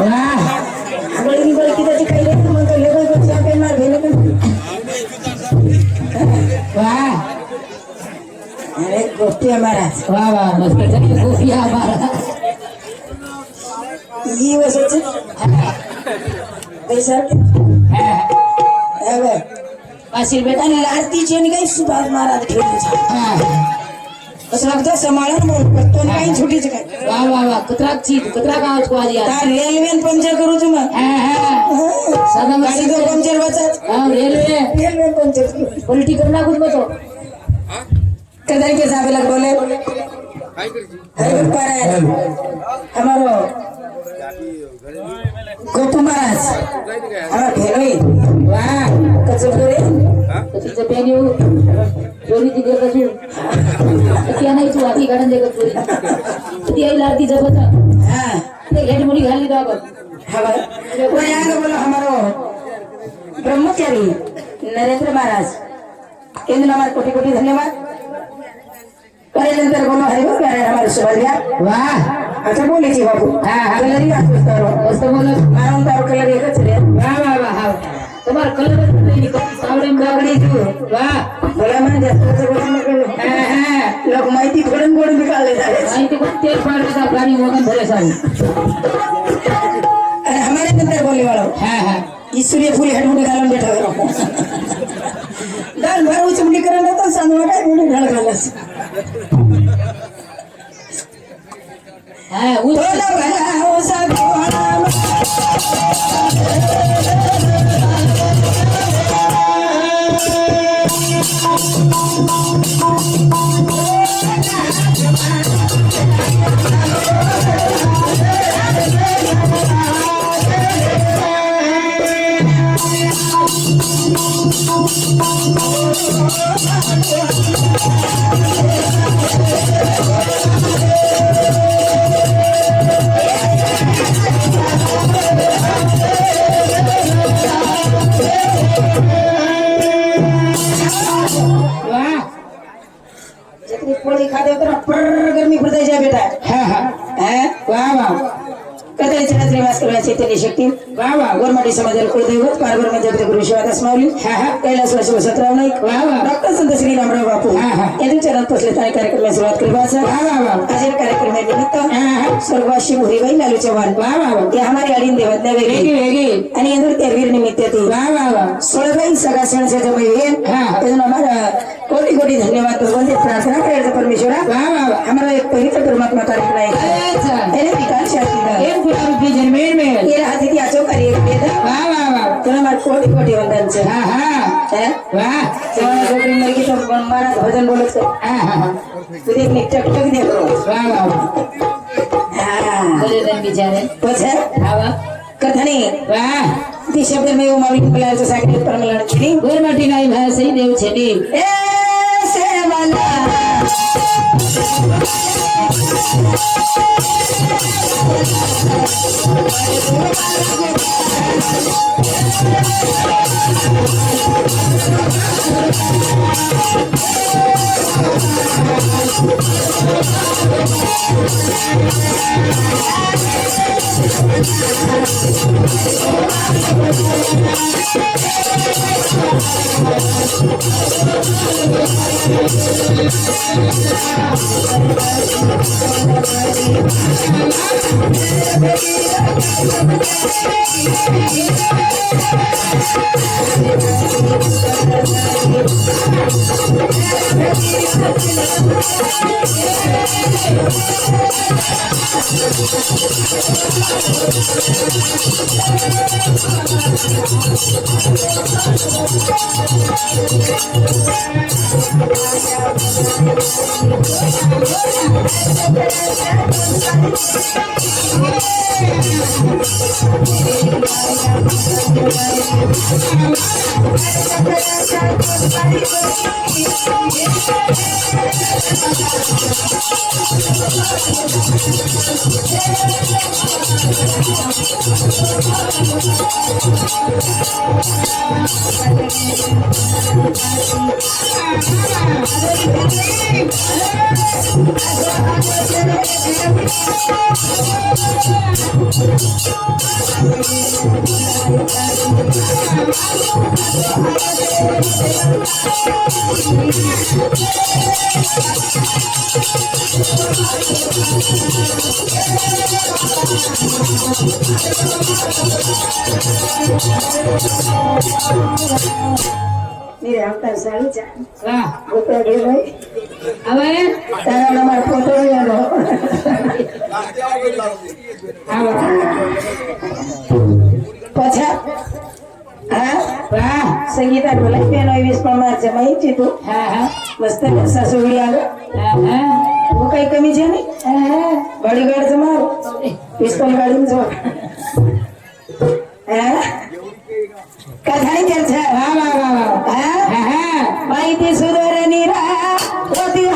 आगळी बळकी त्याची काही नाही मग हे बघ पेणार घेणं वाह अरे गोष्टी महाराज वाह वाह मस्त गोष्टी महाराज ही वसच पैसा असेल बेटा आरतीची आणि काही सुभाष महाराज ठेवली असं लागतं समाळा म्हणून काही छोटीच काय वाह वाह वाह कुत्रा गावात को आज यार रेल्वे पंक्चर करू तुम्ही साधा गाड़ी तो पंक्चर बचत रेलवे पंक्चर पलटी करना कुछ बतो कदर के साहब लग बोले हमारो गोपू महाराज हमारा भेलोई वाह कचर करे तिचं पेनी चोरीची देत असून त्या नाही तू आधी काढून देत चोरी ती आई लाडती जपत हाँ ते घेट मुली घाली तो आपण वो यहाँ बोलो हमारो ब्रह्मचारी नरेंद्र महाराज केंद्र हमारे कोटि कोटि धन्यवाद पहले नंतर बोलो हरिभो प्यारे हमारे सुभद्रा वाह अच्छा बोले जी बाबू कलर ही आपको करो मस्त बोलत मारून दारू कलर एकच रे वाह वाह वाह तुम्हारा कलर नहीं सावळे गावडी तू वाह बोला म्हणजे जास्त बोलू नको लोक माहिती फोडून फोडून निकालले जाते माहिती कोण तेल पाडता गाडी वगन भरे सारी अरे हमारे नंतर बोले वाला ईश्वरीय फूल हेड मुंडी घालून बैठा है दाल भर उच मुंडी करन होता सांगवा काय मुंडी घाल घालस उस बोला भला हो सब पोळी खाते तर पर गर्मी पडते जा बेटा वाह वाह कथाची रात्री वास करण्याची त्यांनी शक्ती वाह वाह गोरमाटी समाजाला कुलदैवत पारब्रह्म जगत गुरु शिवादास माऊली कैलास वाशिव सतराव नाईक वाह वाह डॉक्टर संत श्री रामराव बापू यांच्या चरणात बसले आणि कार्यक्रमाला सुरुवात करी वाह वाह वाह आज कार्यक्रम निमित्त स्वर्गवासी भुरीबाई लालू चव्हाण वाह वाह ये हमारी अडीन देवज्ञा वेगळी आणि इंदूर त्या वीर निमित्त ती वाह वाह वाह सोळबाई सगळा सण जमाई त्यातून हमारा कोटि कोटि धन्यवाद वंदे प्रार्थना करेगा परमेश्वरा वाह वाह हमारा एक पवित्र परमात्मा कार्यक्रम है तेरे विकास शास्त्री एक रुपये जन्मेर में ये रहा थी आचो करिए वाह वाह वाह तो हमारे कोटि कोटि वंदन से वाह जवान गोपी मरगी तो महाराज भजन बोलत तू देख ने टक टक दे करो वाह वाह बोले दिन बिचारे पछे वाह कथनी वाह ती शब्द में वो मावी पलायचं सागरी परमलाण छेनी गोरमाटी नाही भासई देव छेनी ए सेवाला ನೀರು ಹಾಕ್ತಾರೆ ಸಾಳಿ ಚಾ वा ಗೊತ್ತಾಗಿಲ್ಲ आवे તારા નંબર ફોટો લેવાનો आवा પાછા હા वा સંગીતા બોલાય બેનો 20 માં જમાઈ છે તો हा हा મસ્ત સાસુડી આવે हा हा હું કઈ કમી છે ને બોડીગાર્ડ છે મારો પિસ્તોલ ગાડીમાં છો હે કથાઈ કેમ છે वा वा वा वा હે हा हा માહિતી સુધારવાની રાહ હોતી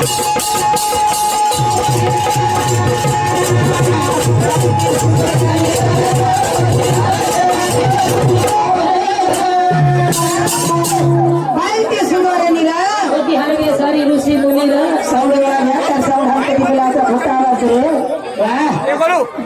માહિતી સુધારવાની રાહ होती हरगे सारी ऋषि मुनि रा સાઉન્ડ વાળા મેં સાઉન્ડ હાથ કરી બોલા તો ફોટા આવે રે वा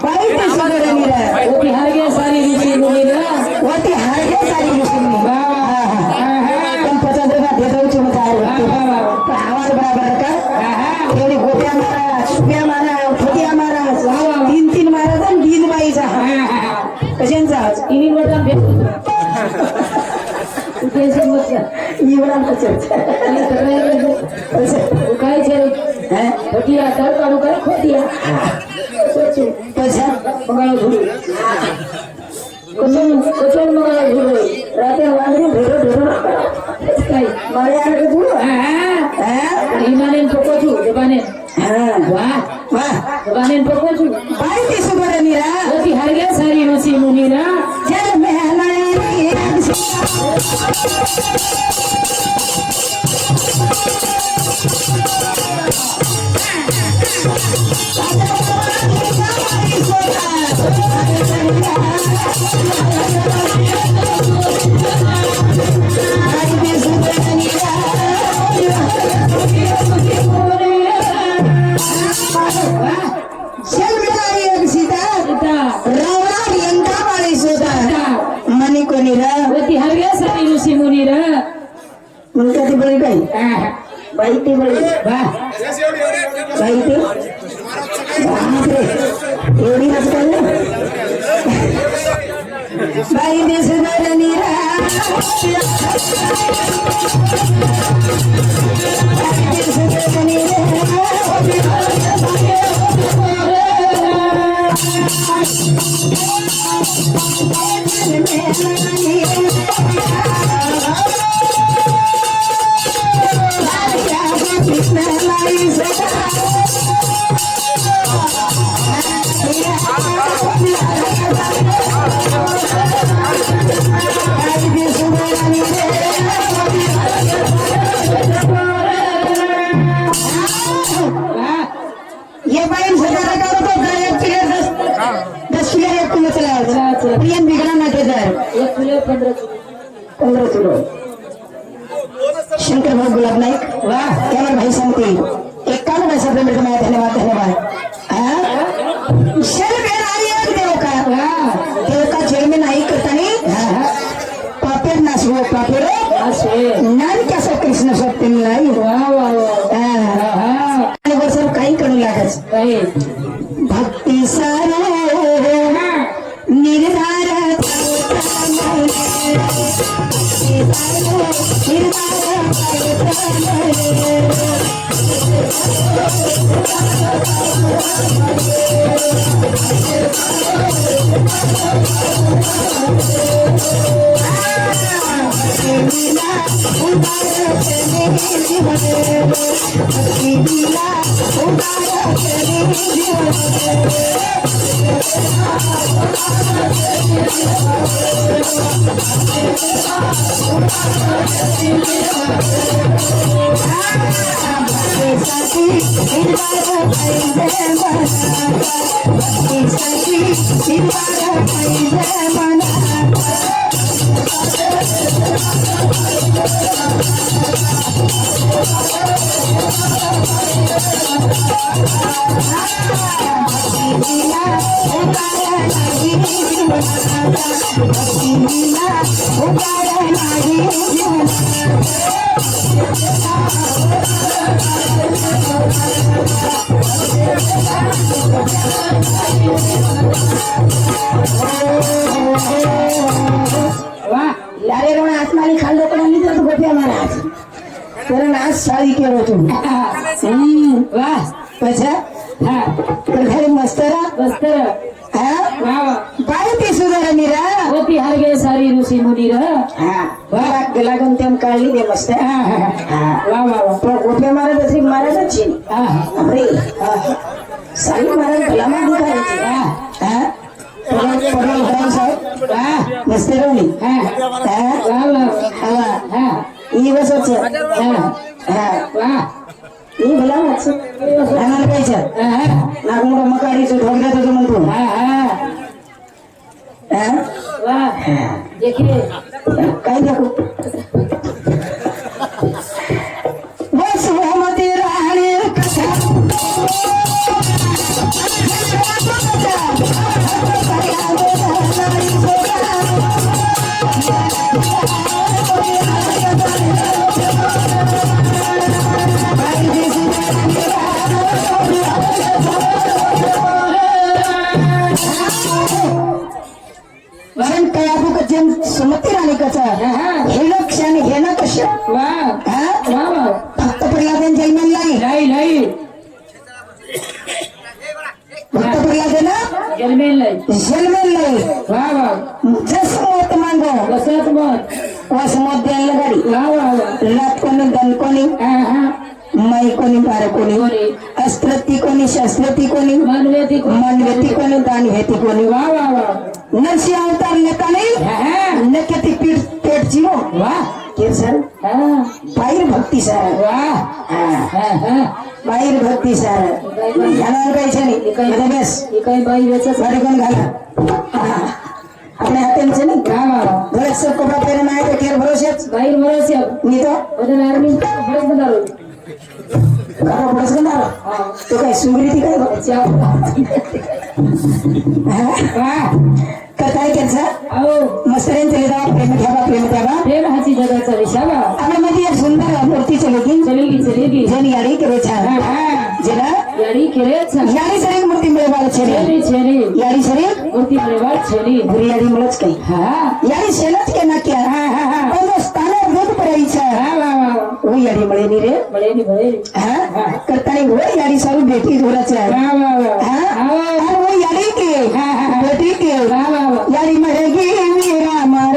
માહિતી સુધારવાની રાહ होती हरगे सारी ऋषि मुनि रा હોતી હારે સારી મુસ્લિમ वा वा हा हा પણ 50 રૂપિયા દેતો છું મજા वा આવે वा वा પણ આવાજ બરાબર કર हा हा એની ગોપિયા મારા સુપિયા મારા ફોટિયા મારા तीन तीन मारा था गीत बाईचा कशांचा इनी बटन भेट तू टेन्शन मत घ्या एवढा कशाचा आणि सगळ्या काय छे खोटिया तर काढू काय खोटिया कशा मंगळ धुरू कसं कसं मंगळ धुरू राते वांगरी ढोरो ढोरो काय मारे आले तू हिमालयन पकोचू जबाने वा वाह जबाने पकोचू बाई ती सुबर नीरा होती हरगे सारी ऋषी मुनी रा जल महलाए जल मिळाली एक सीता सीता रावणा यंका मारी सोता मनी कोणी रा होती हरगे सारी ऋषी मुनी रा मग कधी बळी काही बाई ती बळी वा बाई ती बापरे एवढी हसकाल बाई देश नीरा ये बाई सजारा का तो एक किलो 10 किलो एक किलो चला प्रियन बिगड़ा ना के जाए 1 किलो 15 किलो शंकर भाऊ गुलाब नाईक वाह त्यावर भाई सांगते 51 पैसा पेमेंट तुम्हाला धन्यवाद धन्यवाद शल बेर आई एक देव का जेल में नाही करतानी पापेर नासवो पापेर नान कैसा कृष्ण सत्य नाही वा वा वा आणि वर्षाला काही करू लागच काही भक्ती सारे निर्धार लारे रोण आसमानी खाल्लो पण आम्ही तर गोप्या महाराज कारण आज साडी केलो तू वा पछा हा तर घरी मस्तरा मस्त हा वा वा बाय ती सुधारा मीरा होती हरगे सारी ऋषी मुनी र हा बघा लागून तेम काढली ते मस्त हा वा वा वा पण गोप्या महाराज श्री महाराजांची हा अरे साई महाराज भला मान दिखायची हा पडवल भराव साहेब वा मस्त रोणी हा वा वा हा हा ई बसच हा हा वा ई भला वाच आम्हाला पाहिजे हा नागमोड मकाडीचं ढोंगऱ्यात होतं म्हणतो हा हा हा वा देखिए काय दाखवू बस मोहम्मदी राणी कथा वरण काय आपू कचन सुमती राणी कचा हे लक्ष आणि हे ना कशा वा वा वा फक्त प्रल्हादन जन्मेल नाही नाही नाही फक्त प्रल्हादन जन्मेल नाही जन्मेल नाही वा वा जस मत मांगो वसत मत वस मत द्यायला गाडी वा वा वा लात कोणी दन कोणी हा हा माई कोणी पार कोणी कोणी अस्त्रती कोणी शस्त्रती कोणी मनवेती मनवेती कोणी दान हेती कोणी वा वा वा नरसी अवतार लेता नाही हा नक्की पीठ पेट जीवो वा के सर हा बाहेर भक्ती सर वा हा हा हा बाहेर भक्ती सर घालायला पाहिजे नाही बस हे काही बाई वेचच गाडी कोण घाला आपल्या हातांचं नाही वा वा वा बरेच कपडा पेरे नाही तर खेळ भरोसेच बाहेर बरोबर मी तो वजन आर्मी बरेच बनारो घरा बरंच गंधारा तो काय सुगरी ती काय वा तर काय केलं आओ मस्तऱ्यांचे प्रेम ठेवा प्रेम हाची जगाचा विशाला आपल्या मध्ये एक सुंदर मूर्ती चलेगी જેની યારી કરે છે જેના याडी खेळे યારી શરીર મૂર્તિ મેળવાળ છે छेरी યારી શરીર मूर्ती मेवाड छेरी ભૂરી યારી મળે જ કઈ हा યારી શેલજ કે નાખ્યા પણ સ્થાને વૃદ્ધ પડાઈ છે वा वा वा ઓ યારી મળે ની રે बळे હા કરતાની હોય યારી સારું બેઠી જોડે છે वा वा वा હા અને ઓ યારી કે બેઠી કે वा वा वा યારી મળેગી વીરા માર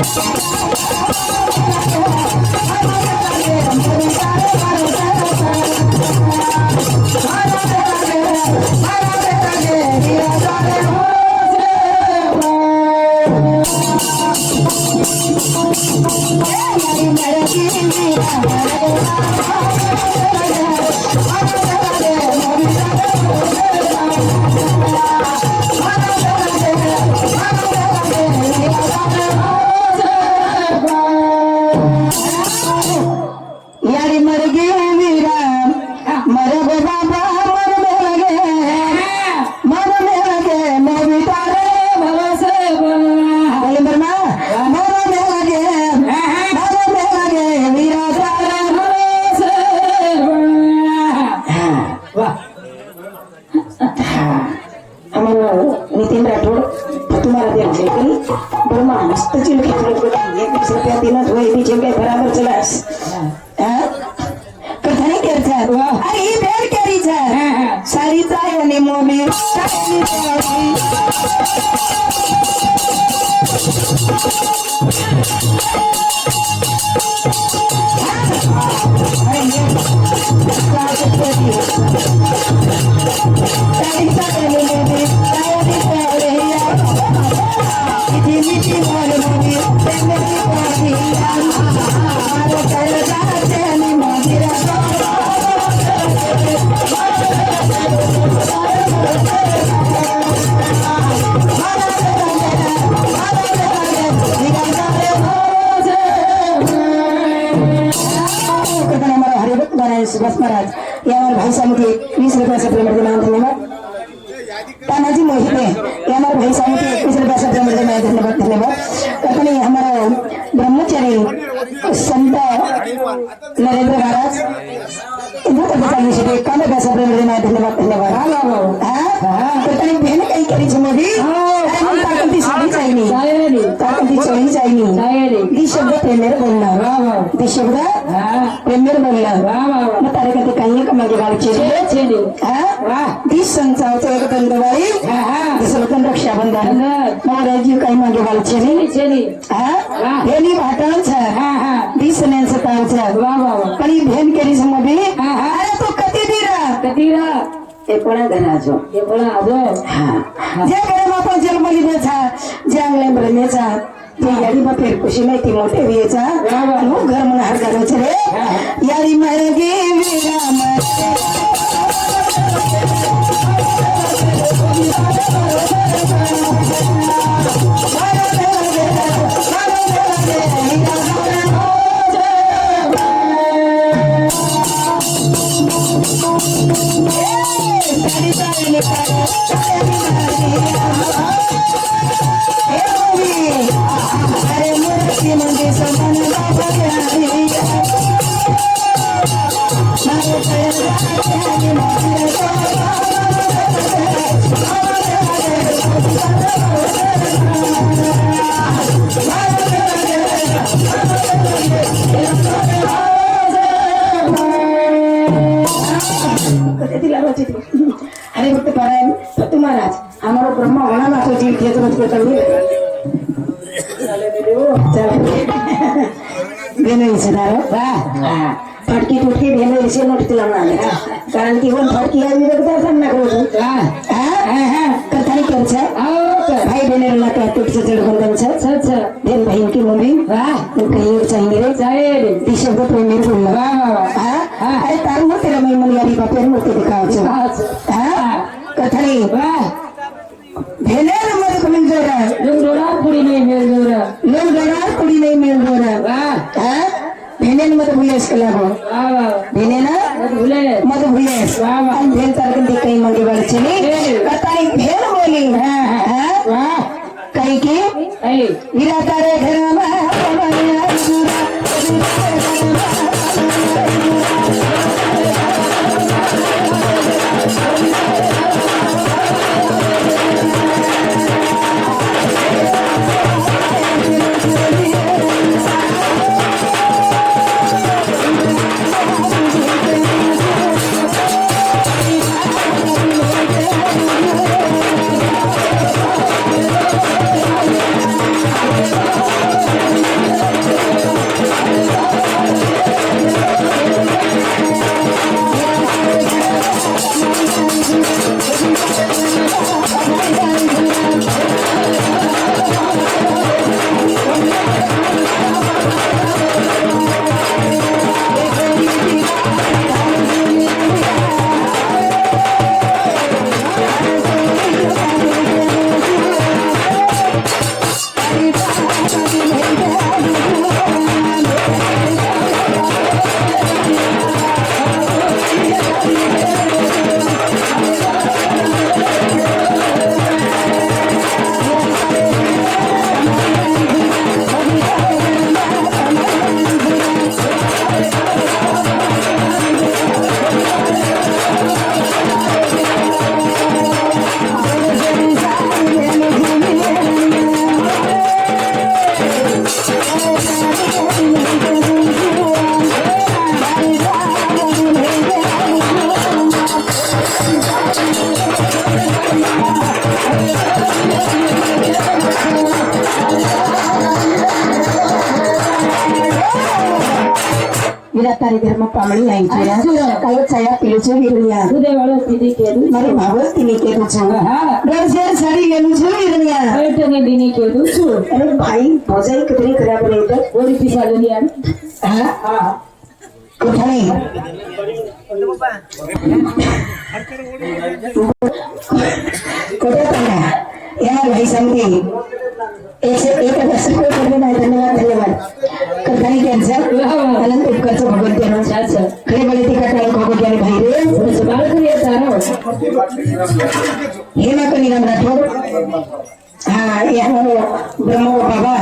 यारी मर गे वीरा मर गो बाबा मर में लगे मोबी तारे भरोसे बोले मरना मर में लगे वीरा तारे भरोसे वा आम्हाला नितीन राठोड तुम्हाला द्यायचे की ब्रह्मा मस्त चिल खेचले एक रुपया दिनात होय ती चिल बराबर चलास कथाने करता अरे ही भेट करीचा सारीचा आणि मोबी सामुद्रे 20 रुपयाचा प्रेमळ नाव धन्यवाद तानाजी मोहिते हमारे भाई सामुद्रे 21 रुपयाचा प्रेमळ नाव धन्यवाद धन्यवाद अपने हमारा ब्रह्मचारी संत नरेंद्र महाराज कामे पैसा प्रेमळ नाव धन्यवाद धन्यवाद तर बहन काही करायची मध्ये ताकदी साडी चाहिए ताकदी चोरी चाहिए दी शब्द प्रेमेर बोलणार दी शब्द प्रेमेर बोलणार मग तारे कधी काही का मागे गाडचे दी संचावतो एक दंडवाई दुसरं रक्षाबंधन मग राजीव काही मागे गाडचे भेनी भाटणच दी सण्यांचं तावचं पण भेन केली मध्ये अरे तो कधी ते कोणा घराजो जे घरा आपण जन्मली था जे अंगले ब्रह्मेचा ते याडी बापेर खुशी माहिती मोठे वियेचा घर म्हणून हार घालायचे रे याडी मारगे विराम अरे भक्त पारायण सत्य महाराज हमारा ब्रह्मा होना ना तो जीव खेत मत करता भेने फटकी टुटकी भेने इसे नोट तिलावना कारण की वन फटकी आदमी रखता सामना करो कथानी करछा भाई बहने ना का टूट से जड़ बंधन छ बहन बहन की मम्मी कहीं और चाहिए रे जाए ती शब्द प्रेमी बोलना अरे तारू हो तेरा मैं मन यारी बापेर मोते दिखाओ कथानी भेने मत कुमिल जोरा लोग डोरार कुड़ी नहीं मेल जोरा भेने मत भूलेस कला हो भेने ना मत भूलेस हम भेन तरकन दी कहीं मंगे वाले चली कताई भेन बोली कहीं की वीरा तारे घर में तारी धर्म पामणी आईचुरा कायो छाया पिलुछु वीरनिया तुदे वाळो तिदी केदु मारी भावस तिनी केदु छु गरजेर साडी गेलु छु वीरनिया बैठने दिनी केदु छु अरे भाई भजाई कितनी खराब रही तो गोरी पिसालनी आन हां कोठाई कोठे तंगा यार भाई समझी एक दर्शक को करने में धन्यवाद धन्यवाद कथानी कैंसर अनंत उपकर से भगवंत खड़े बड़े ती कटाई को ज्ञानी भाई रे हेमा कनिराम राठोड हा यावर ब्रह्म बाबा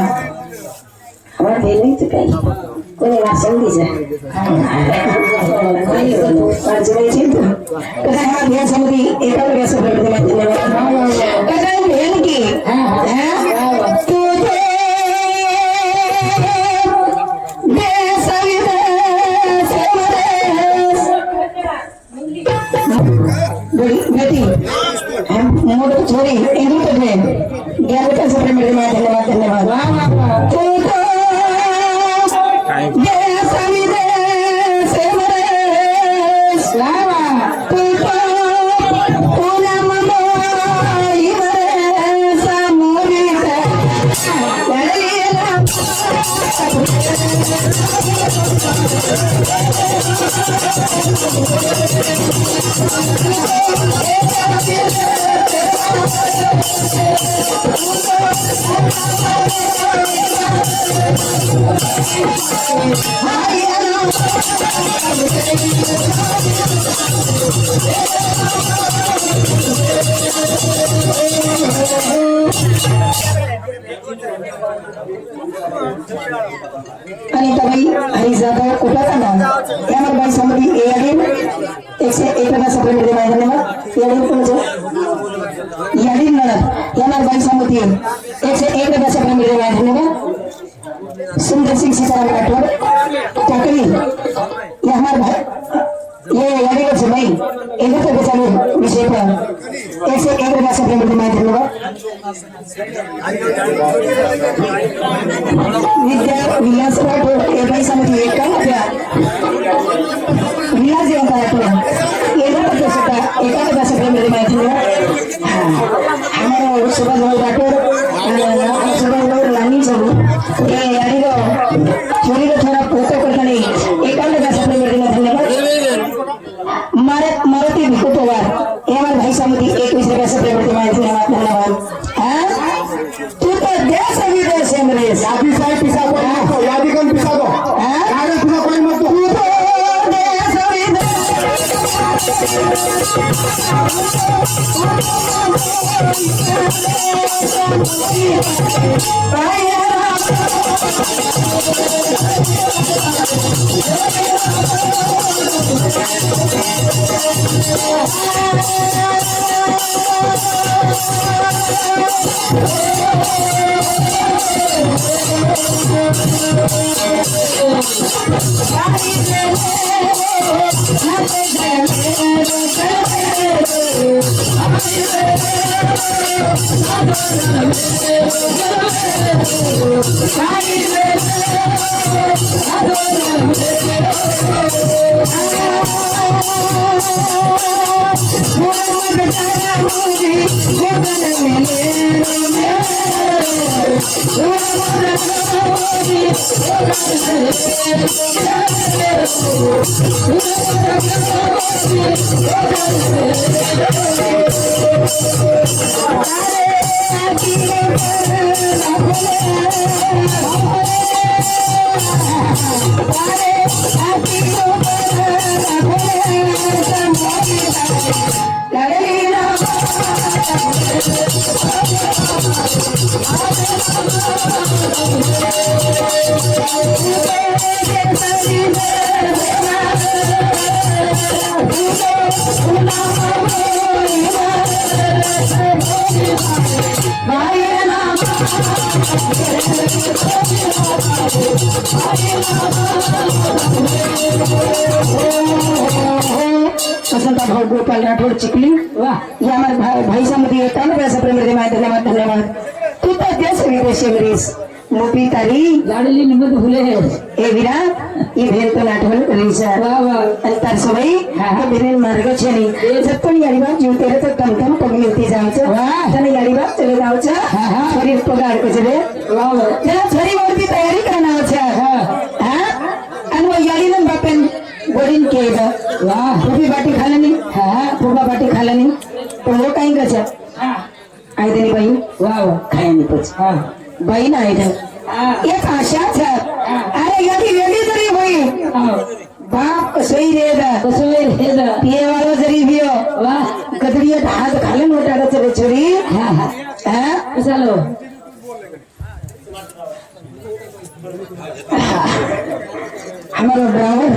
हवा देलीच काही कोणी वाचन दिसा कसा हा ध्यासामध्ये एका व्यासपीठामध्ये माध्यमात कसा भेन की मोटर छोरी इंदू तत्वे ज्ञान सप्रेम धन्यवाद धन्यवाद अनिताबाई हरिजादा कुटाचा नाव यामध्ये बाई समधी एआडीन 101 सप्रेममध्ये धन्यवाद एआडीन कोणचं याडीन नळद यामध्ये बाई समधी 101 सप्रेममध्ये धन्यवाद सुंदर सिंह सीताराम राठौड़ टाकली ये हमारे भाई ये याडी का भाई इधर तो चालू विषय पर ऐसे एक बार सप्रेममध्ये धन्यवाद विद्या विलास राठोड हे बाई समधी एक काम द्या विलास जेवण राठोड ये तो सुद्धा एका बार सप्रेममध्ये धन्यवाद हमारा सुभाष भाऊ राठोड सुभाष भाऊ लानी सब ये याडी छोरी को थोड़ा फोटो करता नहीं एकांत का सप्रेममध्ये धन्यवाद मारुती भिकू पवार हे हमारे भाई समधी 21 रुपया सप्रेममध्ये धन्यवाद तू तो देश विदेश है मेरे यादी साहब पिसा को यादी कौन पिसा को कागज पिसा कोई मत तू तो देश वसंता भाऊ गोपाल राठोड चिखली वाह ये हमारे भाई समधी 91 सप्रेममध्ये धन्यवाद तू तो देश विदेश मेरीस मोपी तारी लाडली निमत भूले है ए वीरा ये भेन तो नाठवण करीसा वाह वाह अंतर सवई तो भेन मार्ग छेनी जत्तण याडी बाप जीव तेरे तो टमटम पगलती जावचं वाह तने याडी बाप चले जावचं छोरी पगार कचले वाह वाह चला छोरी वरती तयारी करनावचं आणि वो याडी न बापेन गोडीन के वाह फुबी बाटी खालनी फुबा बाटी खालनी पण वो काही कचा आई देनी बाई वाह वाह खायनी पच बाई ना एक आशाच अरे यादी वेगळी तरी होई बाप कसोई रे दा कसं वे रे दा पिये वाला जरी पियो वा कदरियत हाथ घालन मोटाड़ा चले छोरी हा हा हाँ कशालो हमारा ड्राइवर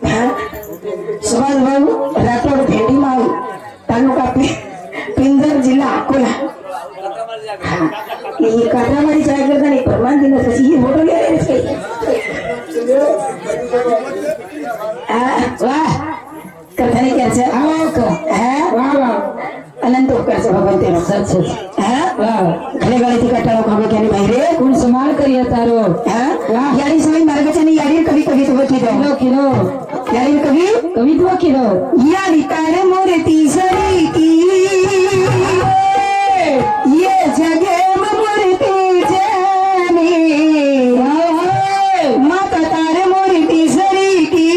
हाँ सुभाष बाबू राठोड भेड़ी माऊ तालुका पिंजर जिल्हा अकोला हाँ ये काटामारी जाया करता नहीं प्रमाण देना तशी ही फोटो ले रहे वाह करता नहीं क्या हाँ वाह वाह अनंत उपकार से भगवान तेरा सच सच हाँ वाह घरे गाड़ी थी कटालो खाबो क्या नहीं भाई रे कोण समार करिया तारो हाँ वाह यारी समय मार्ग नहीं यारी कभी कभी तो बची दो किलो किलो यारी कभी कवी तो किलो यारी तारे मोरे तीसरी की ये जगह मूर्ति जानी माता तारे मोरी तीसरी की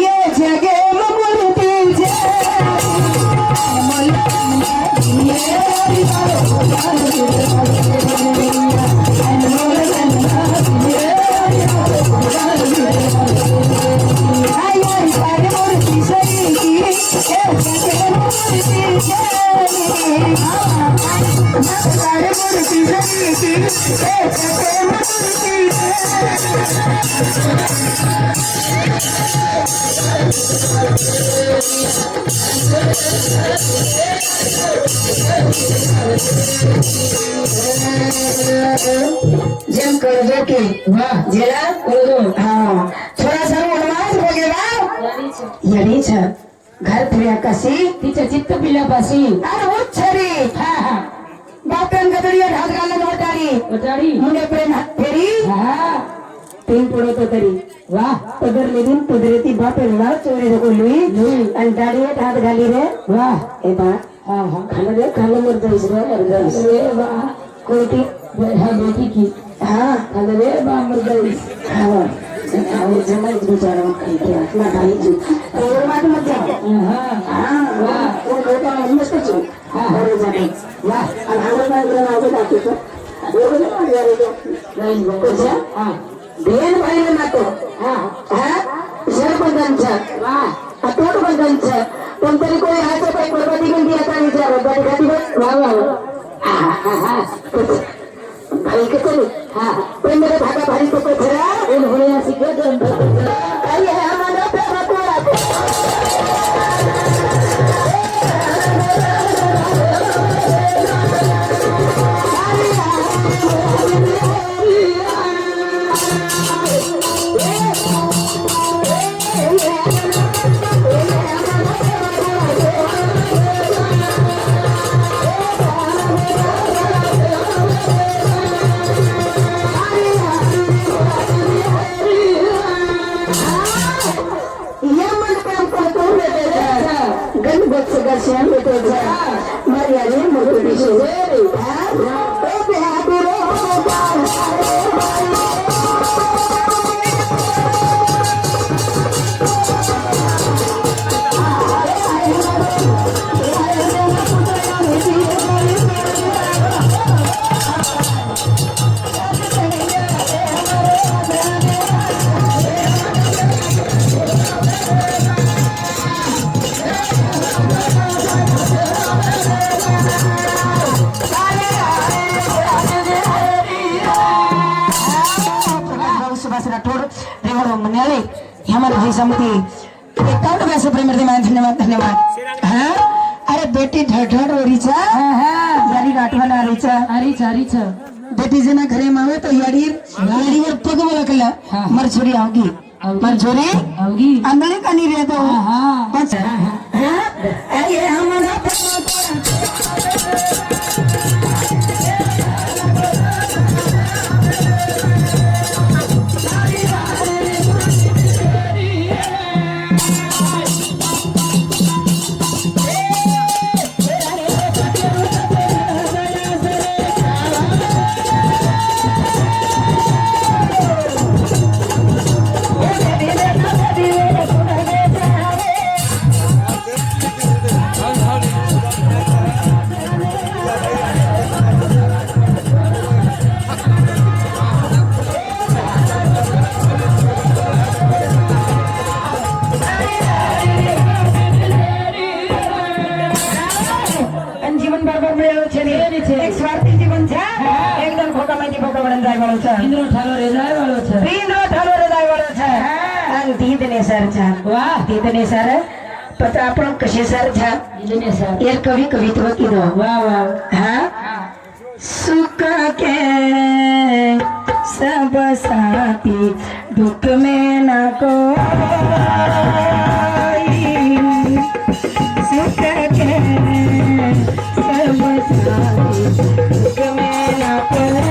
ये जगह मूर्ति जम कर दो के वाह जेला करो हाँ थोड़ा सा उन्माद हो गया यही छ घर फिर कसी तिच्या चित्त पिल्यापाशी अरे वो छरी हा हा बापन गदरिया ढाक घालून वटारी वटाडी मुंडे प्रेम फेरी हा तीन पुढे तरी वाह पदर लेदून पदरेती बापे ला चोरे नको लुई आणि दाढीत हात घाली रे वाह ए बा हा हा खालं रे खालं मर जाईस रे मर जाईस रे बा कोणती हा बेटी की हाँ खालं रे बा मर जाईस हाँ और जमाई बेचारा कहीं के आत्मा ढाई जी और बात मत जाओ हा हाँ वाह वो बेटा मस्त छु हाँ और जाने वाह अब हम लोग ना आगे जाते तो वो भी ना जा रहे तो नाही कुछ हा बेन भाई ने ना तो हा हाँ सरपंच वाह अतोड बंधन छ पण तरी कोणी हात पाय परवादी घेऊन दिया का विचार गाडी गाडी बस वाह वाह हा भाई के कोणी हाँ पण मेरे भागा भाई तो कोई खरा कोण होया शिकत आई है हमारा प्यारा कोड़ा Siang betul saja. Mariani mau di sini. हमारे समिति धन्यवाद धन्यवाद हाँ अरे बेटी ढढ ओरीचा यारी गाठवाला आरीचा बेटी जना घरे मावे तो याडीवर पग वळखला मर छोरी आवगी मर छोरी आवगी आंधळे का नाही रे तो हा बस अरे हमारा देव छे एक स्वार्थी जीवन छे एकदम खोका माहिती खोका बडन जाय वाळो छे इंद्र ठालो रे जाय वाळो छे जाय वाळो छे आणि दीदने सर छे वाह दीदने सर पत्र आपण कसे सर छे दीदने सर एक कवी कवित्व कीधो वाह वाह हां सुख के सब साथी दुख में न कोई सुख के सब साथी दुख में न कोई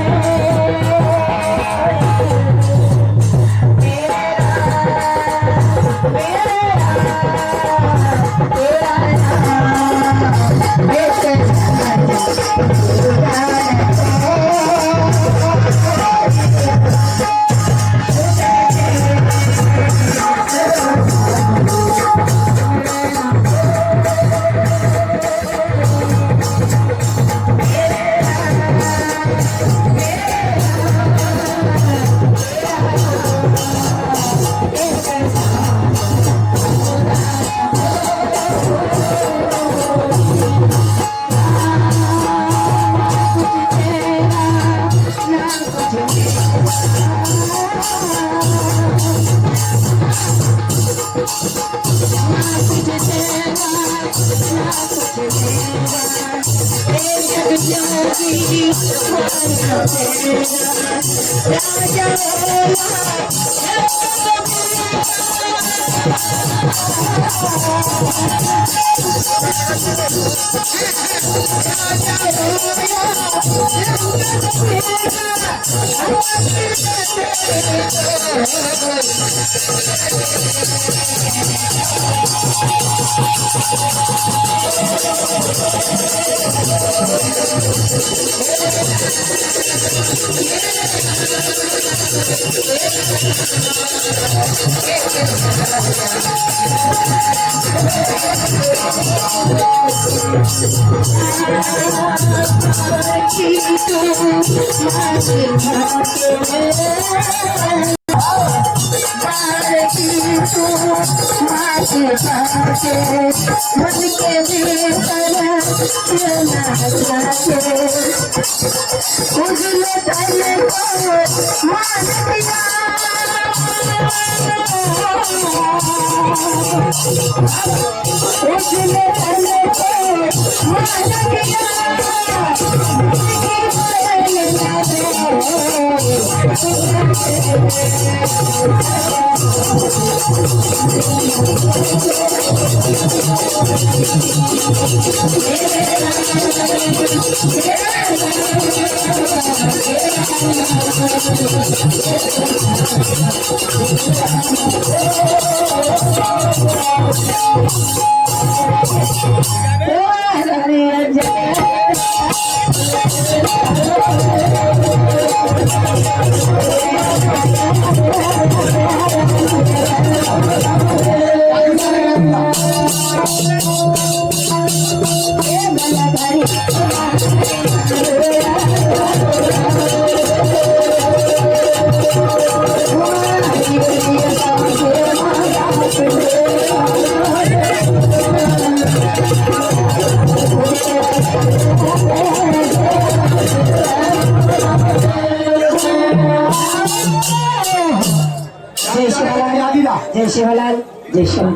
जय शिवलाल जय शिव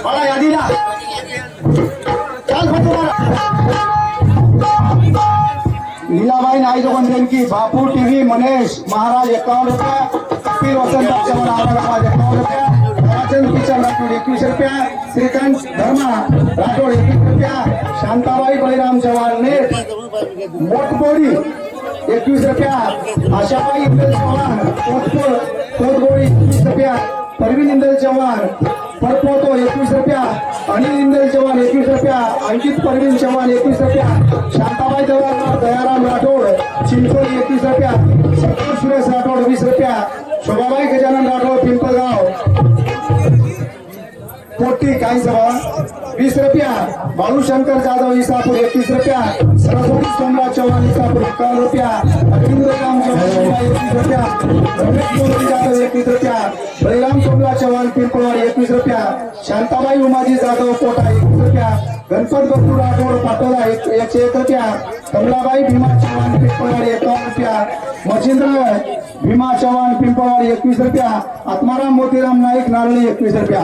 मला यादी ना लीलाबाई नाईजोगन की बापू टीवी मनेश महाराज 51 रुपये कपिल वसंत चव्हाण औरंगाबाद 51 रुपये राजन किशन राठोड 21 रुपया श्रीकांत धर्मा राठोड 21 रुपया शांताबाई बळीराम चव्हाण ने मोटबोडी 21 रुपया आशाबाई इंदल चव्हाण कोतबोडी 21 रुपया परवीन इंदल चव्हाण परपोतो 21 रुपया अनिल इंदल चव्हाण 21 रुपया अंकित परवीन चव्हाण 21 रुपया शांताबाई दयाराम राठोड चिंचोली 21 रुपया सत्तर सुरेश राठोड 20 रुपया शोभाबाई गजानन राठोड पिंपळगाव कोटी काही सभा 20 रुपया बाळूशंकर जाधव इसापूर 21 रुपया सरस्वती सोमराज चव्हाण इसापूर 51 रुपया अरविंद राम चव्हाण 21 रुपया रमेश चौधरी जाधव 21 रुपया बळीराम सोमराज चव्हाण पिंपळवाडी 21 रुपया शांताबाई उमाजी जाधव कोटा 21 रुपया गणपत बसू राठोड पाटोदा 101 रुपया, कमलाबाई भीमा चव्हाण पिंपळवाडी 51 रुपया, मच्छिंद्र भीमा चव्हाण पिंपळवाडी 21 रुपया, आत्माराम मोतीराम नाईक नारळी 21 रुपया.